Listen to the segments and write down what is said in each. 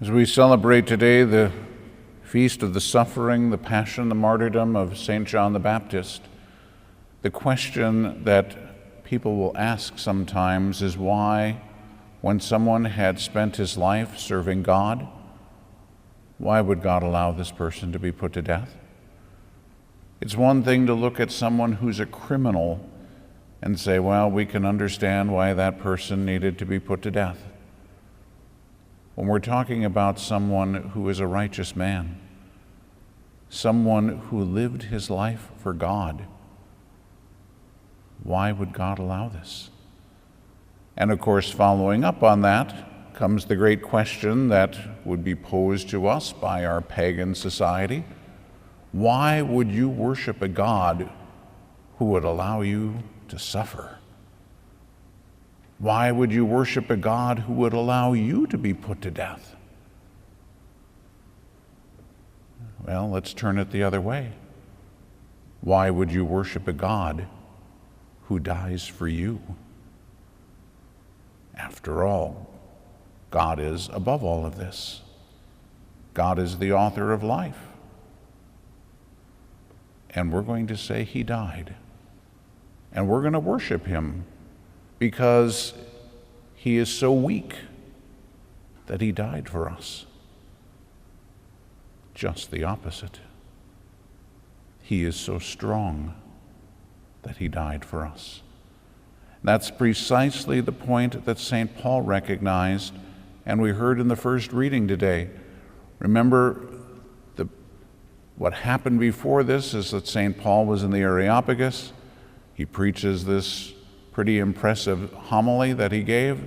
As we celebrate today the feast of the suffering, the passion, the martyrdom of St. John the Baptist, the question that people will ask sometimes is why, when someone had spent his life serving God, why would God allow this person to be put to death? It's one thing to look at someone who's a criminal and say, well, we can understand why that person needed to be put to death. When we're talking about someone who is a righteous man, someone who lived his life for God, why would God allow this? And of course, following up on that comes the great question that would be posed to us by our pagan society. Why would you worship a God who would allow you to suffer? Why would you worship a God who would allow you to be put to death? Well, let's turn it the other way. Why would you worship a God who dies for you? After all, God is above all of this. God is the author of life. And we're going to say he died. And we're going to worship him because he is so weak that he died for us. Just the opposite. He is so strong that he died for us. That's precisely the point that St. Paul recognized, and we heard in the first reading today. Remember, what happened before this is that St. Paul was in the Areopagus. He preaches this pretty impressive homily that he gave.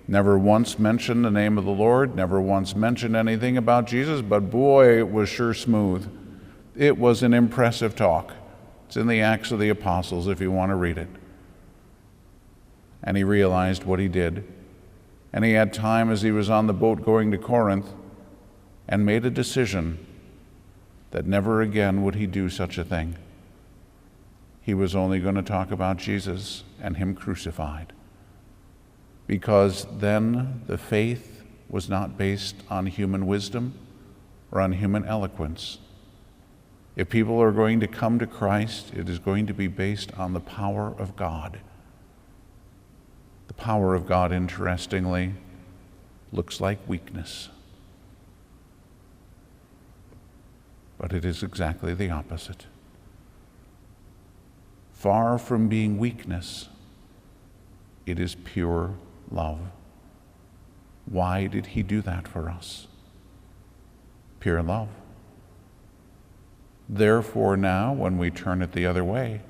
Never once mentioned the name of the Lord, never once mentioned anything about Jesus, but boy, it was sure smooth. It was an impressive talk. It's in the Acts of the Apostles if you want to read it. And he realized what he did. And he had time as he was on the boat going to Corinth and made a decision that never again would he do such a thing. He was only going to talk about Jesus and him crucified. Because then the faith was not based on human wisdom or on human eloquence. If people are going to come to Christ, it is going to be based on the power of God. The power of God, interestingly, looks like weakness. But it is exactly the opposite. Far from being weakness, it is pure love. Why did he do that for us? Pure love. Therefore now, when we turn it the other way,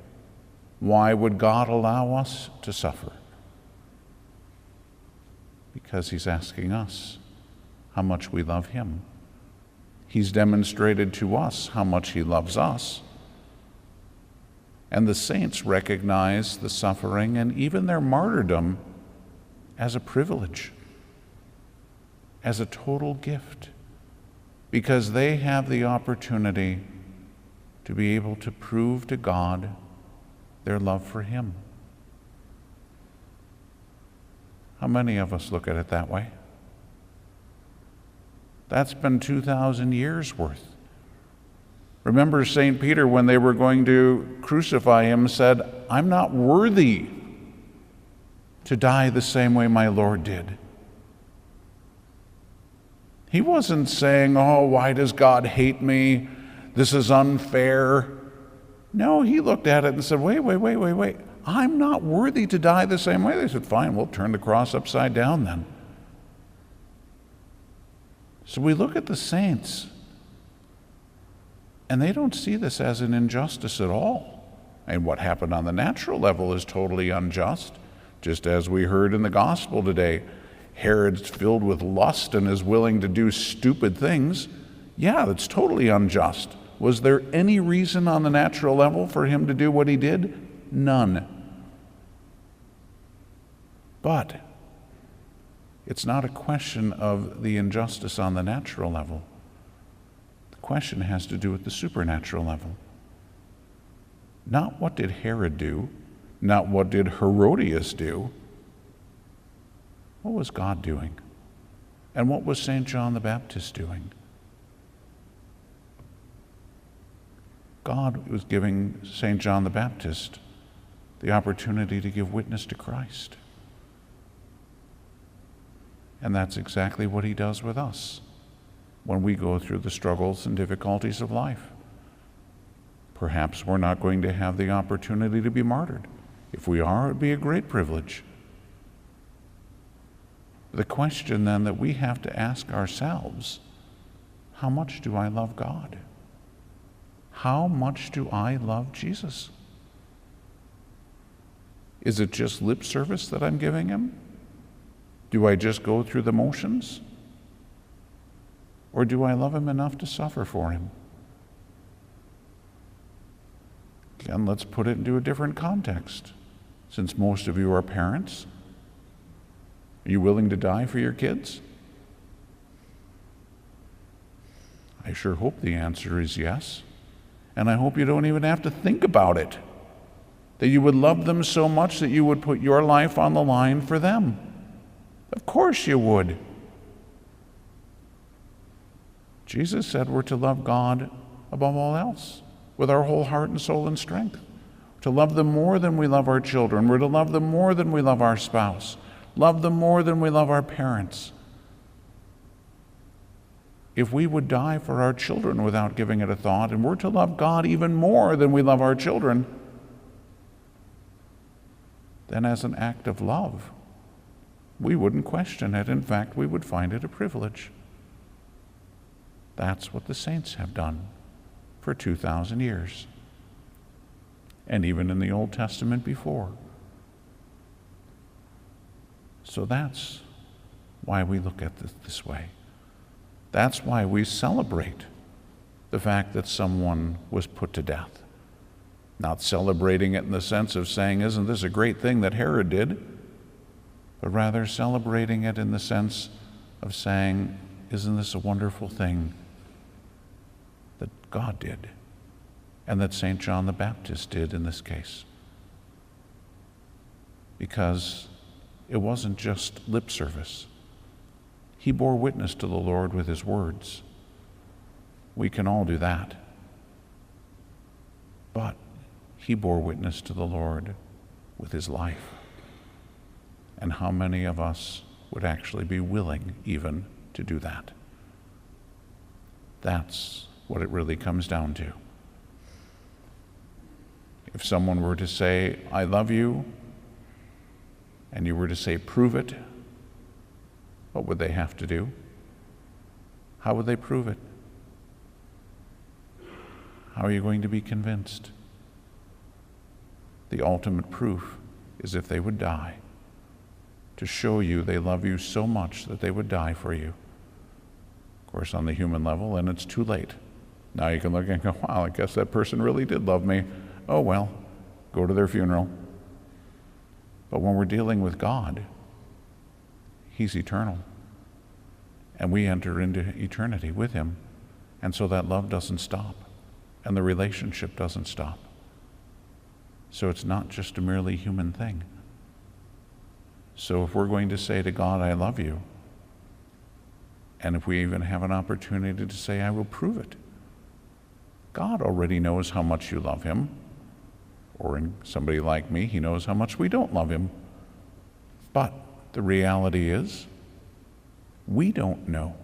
why would God allow us to suffer? Because he's asking us how much we love him. He's demonstrated to us how much he loves us. And the saints recognize the suffering and even their martyrdom as a privilege, as a total gift, because they have the opportunity to be able to prove to God their love for him. How many of us look at it that way? That's been 2,000 years worth. Remember St. Peter, when they were going to crucify him, said, I'm not worthy to die the same way my Lord did. He wasn't saying, oh, why does God hate me? This is unfair. No, he looked at it and said, wait. I'm not worthy to die the same way. They said, fine, we'll turn the cross upside down then. So we look at the saints, and they don't see this as an injustice at all. And what happened on the natural level is totally unjust. Just as we heard in the gospel today, Herod's filled with lust and is willing to do stupid things. Yeah, that's totally unjust. Was there any reason on the natural level for him to do what he did? None. But it's not a question of the injustice on the natural level. The question has to do with the supernatural level. Not what did Herod do, not what did Herodias do. What was God doing? And what was St. John the Baptist doing? God was giving St. John the Baptist the opportunity to give witness to Christ. And that's exactly what he does with us when we go through the struggles and difficulties of life. Perhaps we're not going to have the opportunity to be martyred. If we are, it would be a great privilege. The question then that we have to ask ourselves, how much do I love God? How much do I love Jesus? Is it just lip service that I'm giving him? Do I just go through the motions? Or do I love him enough to suffer for him? Again, let's put it into a different context. Since most of you are parents, are you willing to die for your kids? I sure hope the answer is yes. And I hope you don't even have to think about it. That you would love them so much that you would put your life on the line for them. Of course you would. Jesus said we're to love God above all else, with our whole heart and soul and strength. To love them more than we love our children. We're to love them more than we love our spouse. Love them more than we love our parents. If we would die for our children without giving it a thought, and we're to love God even more than we love our children, then as an act of love, we wouldn't question it. In fact, we would find it a privilege. That's what the saints have done for 2,000 years, and even in the Old Testament before. So that's why we look at this way. That's why we celebrate the fact that someone was put to death. Not celebrating it in the sense of saying, isn't this a great thing that Herod did? But rather celebrating it in the sense of saying, isn't this a wonderful thing that God did, and that St. John the Baptist did in this case? Because it wasn't just lip service. He bore witness to the Lord with his words. We can all do that. But he bore witness to the Lord with his life. And how many of us would actually be willing even to do that? That's what it really comes down to. If someone were to say, I love you, and you were to say, prove it, what would they have to do? How would they prove it? How are you going to be convinced? The ultimate proof is if they would die, to show you they love you so much that they would die for you. Of course, on the human level, and it's too late. Now you can look and go, wow, I guess that person really did love me. Oh well, go to their funeral. But when we're dealing with God, he's eternal. And we enter into eternity with him. And so that love doesn't stop. And the relationship doesn't stop. So it's not just a merely human thing. So if we're going to say to God, I love you, and if we even have an opportunity to say, I will prove it, God already knows how much you love him. Or in somebody like me, he knows how much we don't love him. But the reality is, we don't know.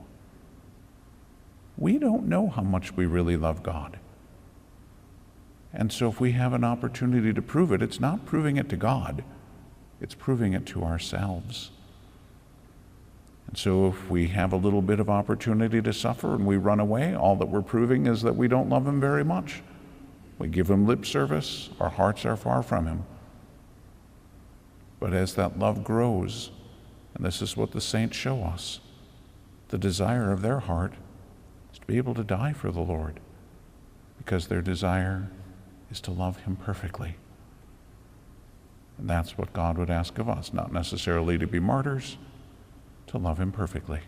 We don't know how much we really love God. And so if we have an opportunity to prove it, it's not proving it to God, it's proving it to ourselves. And so if we have a little bit of opportunity to suffer and we run away, all that we're proving is that we don't love him very much. We give him lip service, our hearts are far from him. But as that love grows, and this is what the saints show us, the desire of their heart is to be able to die for the Lord, because their desire is to love him perfectly. And that's what God would ask of us, not necessarily to be martyrs, to love him perfectly.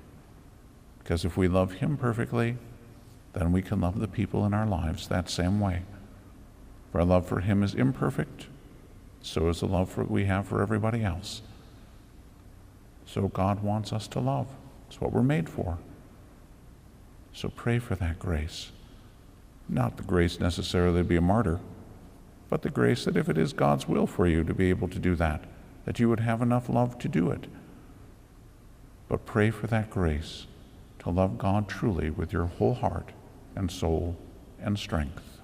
Because if we love him perfectly, then we can love the people in our lives that same way. If our love for him is imperfect, so is the love we have for everybody else. So God wants us to love It's what we're made for. So pray for that grace. Not the grace necessarily to be a martyr, but the grace that if it is God's will for you to be able to do that you would have enough love to do it. But pray for that grace to love God truly with your whole heart and soul and strength.